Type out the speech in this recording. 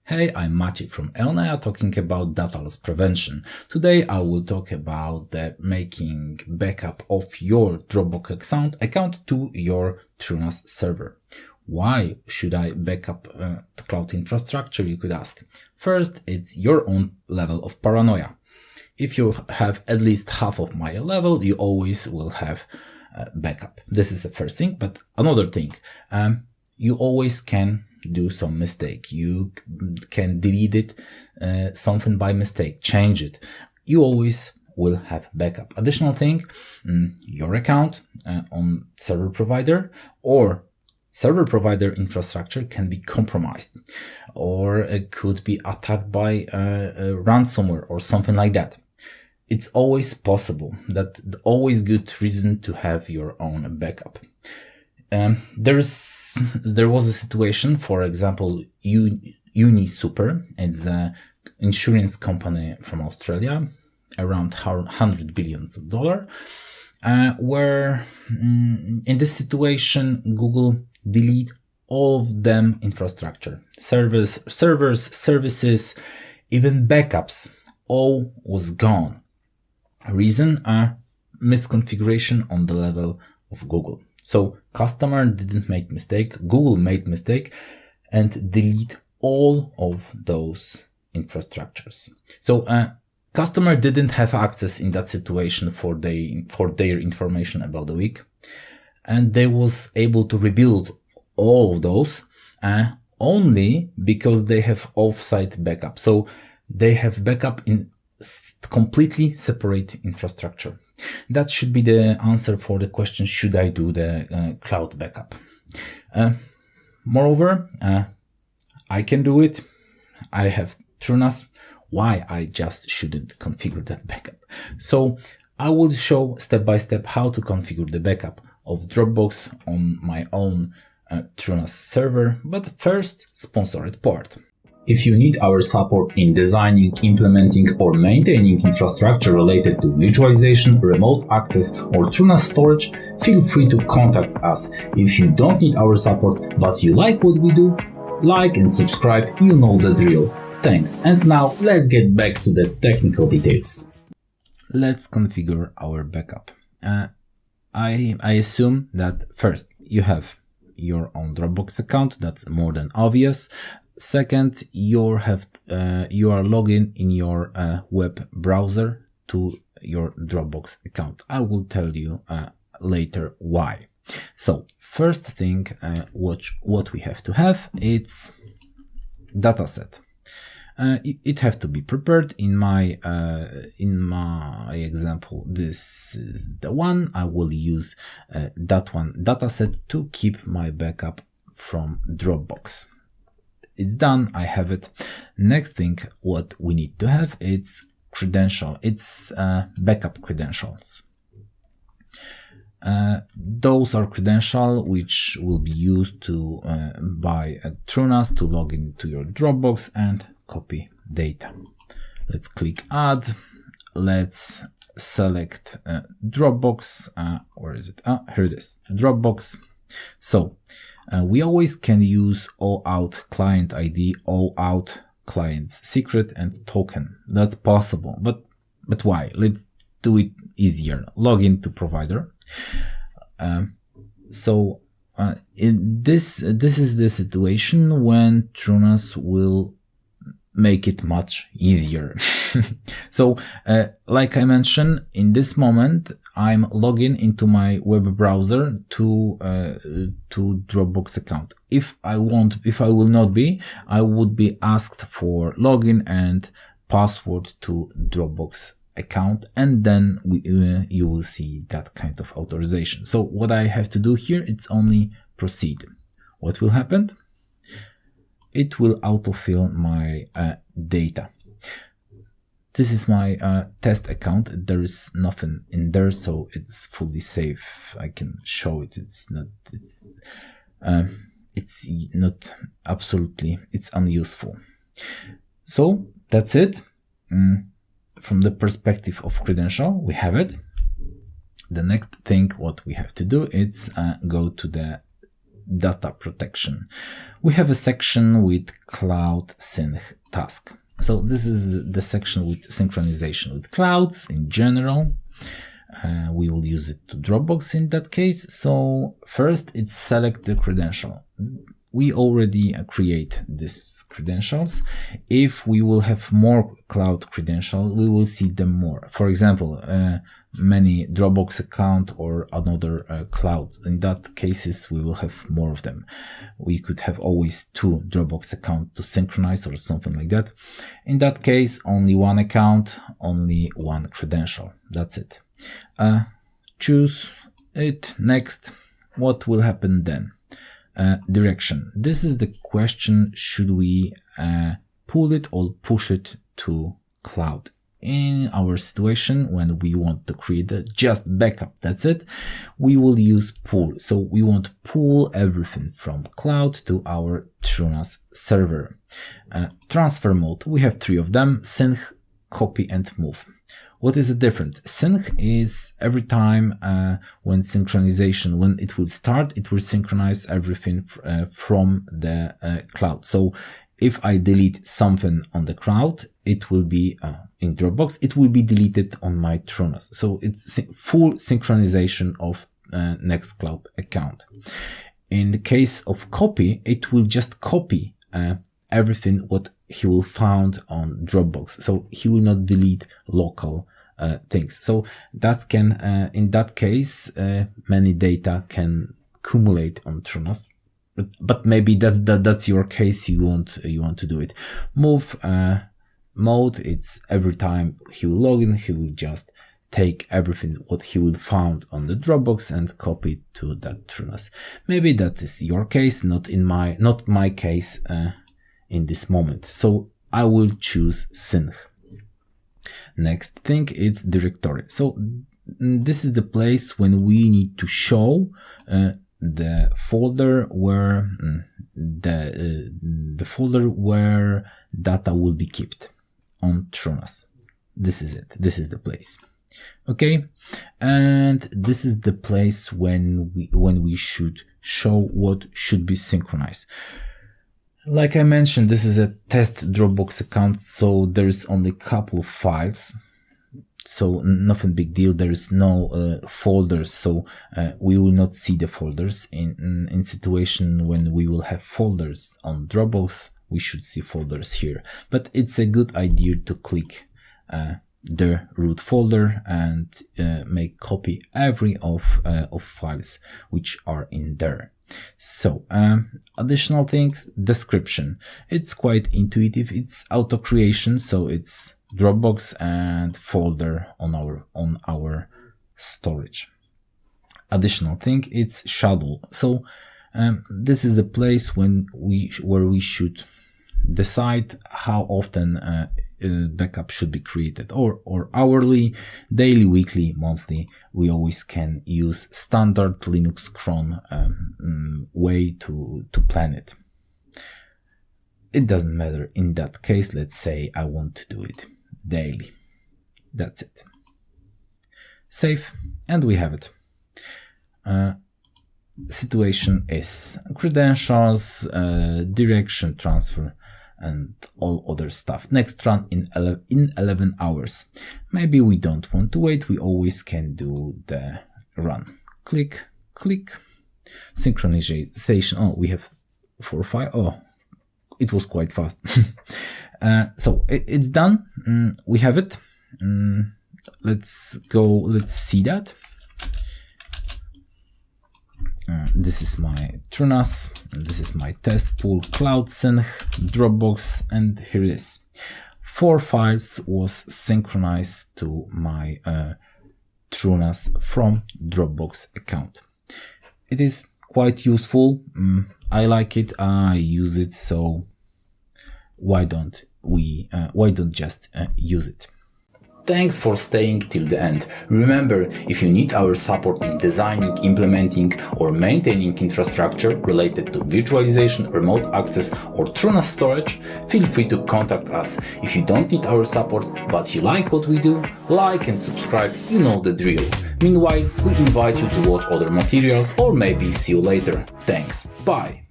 Hey, I'm Maciej from Elnea talking about data loss prevention. Today I will talk about making backup of your Dropbox account to your TrueNAS server. Why should I backup the cloud infrastructure, you could ask. First, it's your own level of paranoia. If you have at least half of my level, you always will have backup. This is the first thing, but another thing, you always can do some mistake. You can delete it, something by mistake, change it. You always will have backup. Additional thing, your account on server provider or server provider infrastructure can be compromised, or it could be attacked by ransomware or something like that. It's always possible. That's always good reason to have your own backup. There was a situation, for example, UniSuper, it's an insurance company from Australia, around $100 billion, where in this situation, Google delete all of them infrastructure, servers, services, even backups, all was gone. Reason, misconfiguration on the level of Google. So customer didn't make mistake, Google made mistake and delete all of those infrastructures. So customer didn't have access in that situation for their information about the week, and they was able to rebuild all of those only because they have offsite backup. So they have backup in completely separate infrastructure. That should be the answer for the question, should I do the cloud backup? Moreover, I can do it. I have TrueNAS. Why I just shouldn't configure that backup? So I will show step by step how to configure the backup of Dropbox on my own TrueNAS server. But first, sponsored part. If you need our support in designing, implementing, or maintaining infrastructure related to virtualization, remote access, or TrueNAS storage, feel free to contact us. If you don't need our support, but you like what we do, like and subscribe, you know the drill. Thanks. And now let's get back to the technical details. Let's configure our backup. I assume that first you have your own Dropbox account. That's more than obvious. Second, you are logging in your web browser to your Dropbox account. I will tell you later why. So first thing, what we have to have, it's dataset. It have to be prepared. In my example, this is the one. I will use that one dataset to keep my backup from Dropbox. It's done. I have it. Next thing, what we need to have, it's credential. It's backup credentials. Those are credentials which will be used to by TrueNAS to log into your Dropbox and copy data. Let's click add. Let's select Dropbox. Where is it? Here it is. Dropbox. So we always can use OAuth client ID, OAuth client secret, and token. That's possible, but why? Let's do it easier. Log into provider. This is the situation when TrueNAS will make it much easier. So, like I mentioned, in this moment, I'm logging into my web browser to Dropbox account. If I will not be, I would be asked for login and password to Dropbox account, and then you will see that kind of authorization. So what I have to do here, it's only proceed. What will happen? It will autofill my data. This is my test account. There is nothing in there, so it's fully safe. I can show it. It's not absolutely, it's unuseful. So that's it. From the perspective of credential, we have it. The next thing what we have to do is go to the data protection. We have a section with cloud sync task. So this is the section with synchronization with clouds in general. We will use it to Dropbox in that case. So first it's select the credential. We already create these credentials. If we will have more cloud credentials, we will see them more. For example, many Dropbox account or another cloud. In that cases, we will have more of them. We could have always 2 Dropbox accounts to synchronize or something like that. In that case, only 1 account, only 1 credential. That's it. Choose it. Next. What will happen then? Direction. This is the question, should we pull it or push it to cloud? In our situation, when we want to create a just backup, that's it, we will use pull. So we want to pull everything from cloud to our TrueNAS server. Transfer mode, we have 3 of them: sync, copy, and move. What is the difference? Sync is every time when synchronization, when it will start, it will synchronize everything from the cloud. So if I delete something on the cloud, it will be in Dropbox, it will be deleted on my TrueNAS. So it's full synchronization of Nextcloud account. In the case of copy, it will just copy everything what he will found on Dropbox. So he will not delete local things. So that can, in that case, many data can accumulate on TrueNAS. But maybe that's your case. You want to do it. Move mode. It's every time he will log in, he will just take everything what he will found on the Dropbox and copy it to that TrueNAS. Maybe that is your case, not my case in this moment. So I will choose sync. Next thing is directory. So this is the place when we need to show the folder where the folder where data will be kept on TrueNAS. This is it. This is the place. Okay, and this is the place when we should show what should be synchronized. Like I mentioned, this is a test Dropbox account, so there is only a couple of files. So nothing big deal. There is no folders, so we will not see the folders. In situation when we will have folders on Dropbox, we should see folders here. But it's a good idea to click the root folder and make copy every of files which are in there. So additional things, description. It's quite intuitive. It's auto creation, so it's Dropbox and folder on our storage. Additional thing, it's schedule. So this is the place where we should decide how often backup should be created, or hourly, daily, weekly, monthly. We always can use standard Linux cron way to plan it. It doesn't matter in that case. Let's say I want to do it daily. That's it. Save, and we have it. Situation is credentials, direction, transfer, and all other stuff. Next run in 11 hours. Maybe we don't want to wait. We always can do the run. Click, click. Synchronization. Oh, we have 4 5. Oh, it was quite fast. So it's done. We have it. Let's go. Let's see that. This is my TrueNAS, this is my test pool, cloud sync, Dropbox, and here it is. 4 files was synchronized to my TrueNAS from Dropbox account. It is quite useful. I like it. I use it. So why don't just use it? Thanks for staying till the end. Remember, if you need our support in designing, implementing, or maintaining infrastructure related to virtualization, remote access, or TrueNAS storage, feel free to contact us. If you don't need our support, but you like what we do, like and subscribe, you know the drill. Meanwhile, we invite you to watch other materials or maybe see you later. Thanks. Bye.